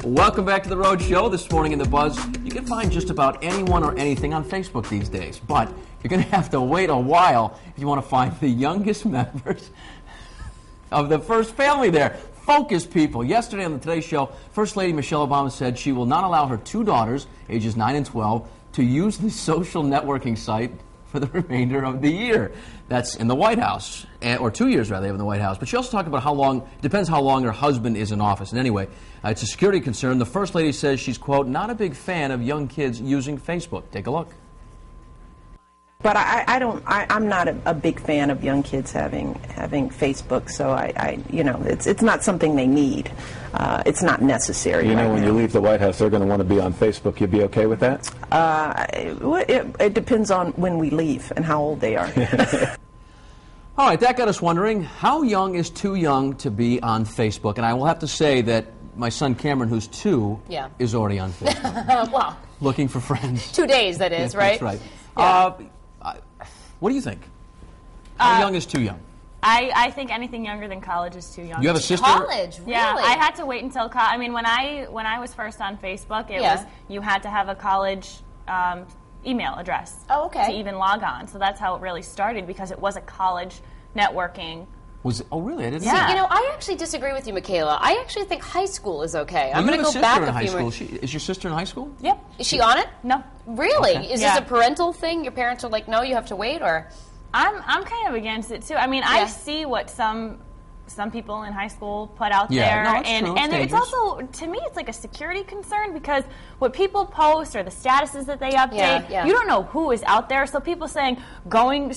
Welcome back to The Rhode Show. This morning in The Buzz, you can find just about anyone or anything on Facebook these days, but you're going to have to wait a while if you want to find the youngest members of the first family there. Focus, people. Yesterday on the Today Show, First Lady Michelle Obama said she will not allow her two daughters, ages 9 and 12, to use the social networking site for the remainder of the year. That's in the White House, or 2 years, rather, in the White House. But she also talked about how long, it depends how long her husband is in office. And anyway, it's a security concern. The First Lady says she's, quote, not a big fan of young kids using Facebook. Take a look. But I'm not a big fan of young kids having Facebook, so it's not something they need. It's not necessary. You know, when you leave the White House, they're going to want to be on Facebook. You'd be okay with that? It depends on when we leave and how old they are. All right, that got us wondering, how young is too young to be on Facebook? And I will have to say that my son Cameron, who's 2, is already on Facebook. Wow. Looking for friends. 2 days, that is, right? That's right. Yeah. What do you think? How young is too young? I think anything younger than college is too young. You have a sister? College, really? Yeah, I had to wait until college. I mean, when I was first on Facebook, it was you had to have a college email address to even log on. So that's how it really started, because it was a college networking. Was it? Oh, really? I didn't See, you know, I actually disagree with you, Michaela. I actually think high school is okay. Well, I'm going to go back a few school. Is your sister in high school? Yep. Is she on it? No. Really? Okay. Is this a parental thing? Your parents are like, no, you have to wait, or? I'm kind of against it too. I mean, I see what some people in high school put out there, no, it's true. and it's also, to me, it's like a security concern, because what people post or the statuses that they update, you don't know who is out there. So people saying going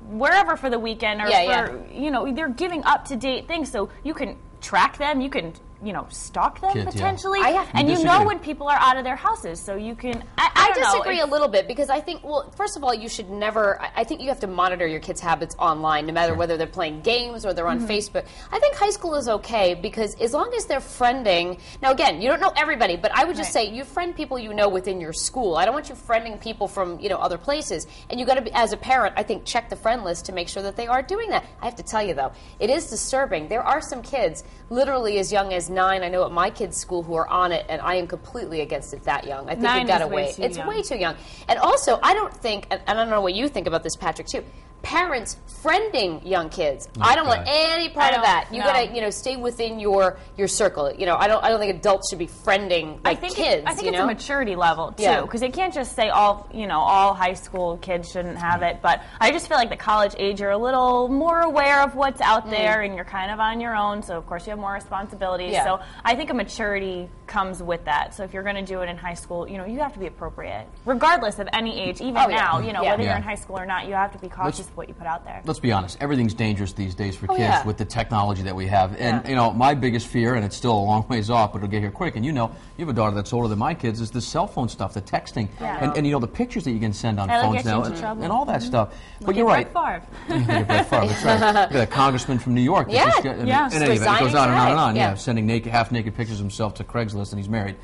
wherever for the weekend, or you know, they're giving up-to-date things, so you can track them, you can, you know, stalk them potentially, and you know when people are out of their houses, so you can. I disagree a little bit, because I think, well, first of all, you should never. I think you have to monitor your kids' habits online, no matter whether they're playing games or they're on Facebook. I think high school is okay, because as long as they're friending. Now, again, you don't know everybody, but I would just say you friend people you know within your school. I don't want you friending people from other places. And you got to be, as a parent, I think, check the friend list to make sure that they are doing that. I have to tell you though, it is disturbing. There are some kids literally as young as 9, I know at my kids' school, who are on it, and I am completely against it that young. I think you've got to wait. It's way too young. And also, I don't think, and I don't know what you think about this, Patrick, too, parents friending young kids. I don't want any part of that. You got to, stay within your circle. I don't think adults should be friending kids. I think it's a maturity level too, because they can't just say all high school kids shouldn't have it. But I just feel like the college age, you're a little more aware of what's out there, and you're kind of on your own. So of course you have more responsibilities. Yeah. So I think a maturity comes with that. So if you're going to do it in high school, you have to be appropriate, regardless of any age. Even now, whether you're in high school or not, you have to be cautious of what you put out there. Let's be honest. Everything's dangerous these days for kids with the technology that we have. And, my biggest fear, and it's still a long ways off, but it'll get here quick, and you have a daughter that's older than my kids, is the cell phone stuff, the texting, and the pictures that you can send on phones now, and all that stuff. But you're right. Brett Favre. Brett Favre, that's right. Look at that congressman from New York. Yeah. And anyway, it goes on and on and on. Yeah, sending half-naked pictures of himself to Craigslist, and he's married.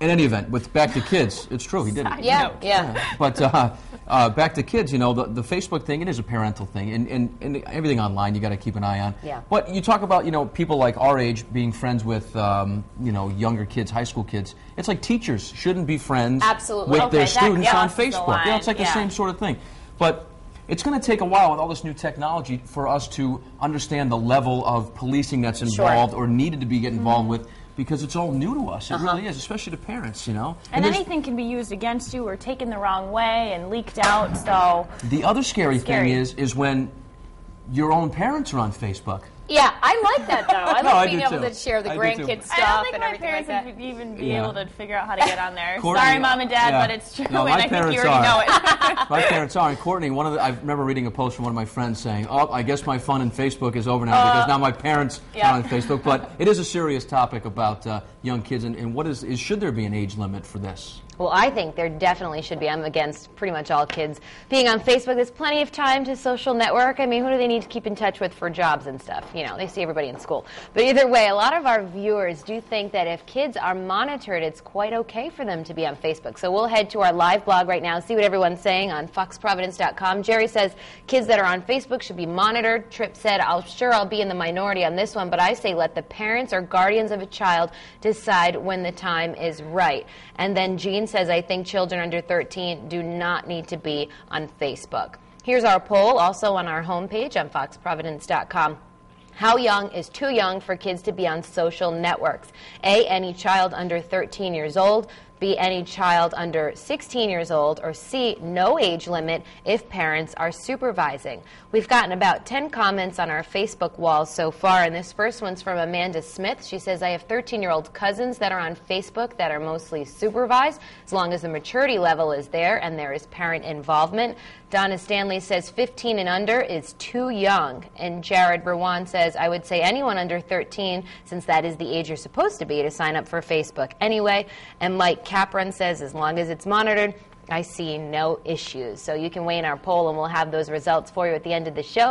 In any event, back to kids, it's true, he did it. Yeah. But back to kids, the Facebook thing, it is a parental thing, and everything online you got to keep an eye on. Yeah. But you talk about, people like our age being friends with, younger kids, high school kids. It's like teachers shouldn't be friends with their students on Facebook. It's like the same sort of thing. But it's going to take a while with all this new technology for us to understand the level of policing that's involved or needed to be involved with. Because it's all new to us. It really is, especially to parents, And anything can be used against you or taken the wrong way and leaked out, so... The other scary thing is when your own parents are on Facebook. Yeah, I like that, though. I like being able to share the grandkids stuff. I don't think and my parents would even be able to figure out how to get on there. Courtney, sorry, Mom and Dad, but it's true, no, and I think you already know it. My parents are. And Courtney, I remember reading a post from one of my friends saying, I guess my fun in Facebook is over now because now my parents are on Facebook. But it is a serious topic about young kids, and what should there be an age limit for this? Well, I think there definitely should be. I'm against pretty much all kids being on Facebook. There's plenty of time to social network. I mean, who do they need to keep in touch with for jobs and stuff? You know, they see everybody in school. But either way, a lot of our viewers do think that if kids are monitored, it's quite okay for them to be on Facebook. So we'll head to our live blog right now, see what everyone's saying on foxprovidence.com. Jerry says kids that are on Facebook should be monitored. Tripp said, I'll be in the minority on this one, but I say let the parents or guardians of a child decide when the time is right. And then Jean says, I think children under 13 do not need to be on Facebook. Here's our poll, also on our homepage on foxprovidence.com. How young is too young for kids to be on social networks? A, any child under 13 years old. B, any child under 16 years old, or C, no age limit if parents are supervising. We've gotten about 10 comments on our Facebook wall so far, and this first one's from Amanda Smith. She says, I have 13-year-old cousins that are on Facebook that are mostly supervised, as long as the maturity level is there and there is parent involvement. Donna Stanley says 15 and under is too young. And Jared Berwan says, I would say anyone under 13, since that is the age you're supposed to be to sign up for Facebook anyway. And Mike Capron says, as long as it's monitored, I see no issues. So you can weigh in our poll, and we'll have those results for you at the end of the show.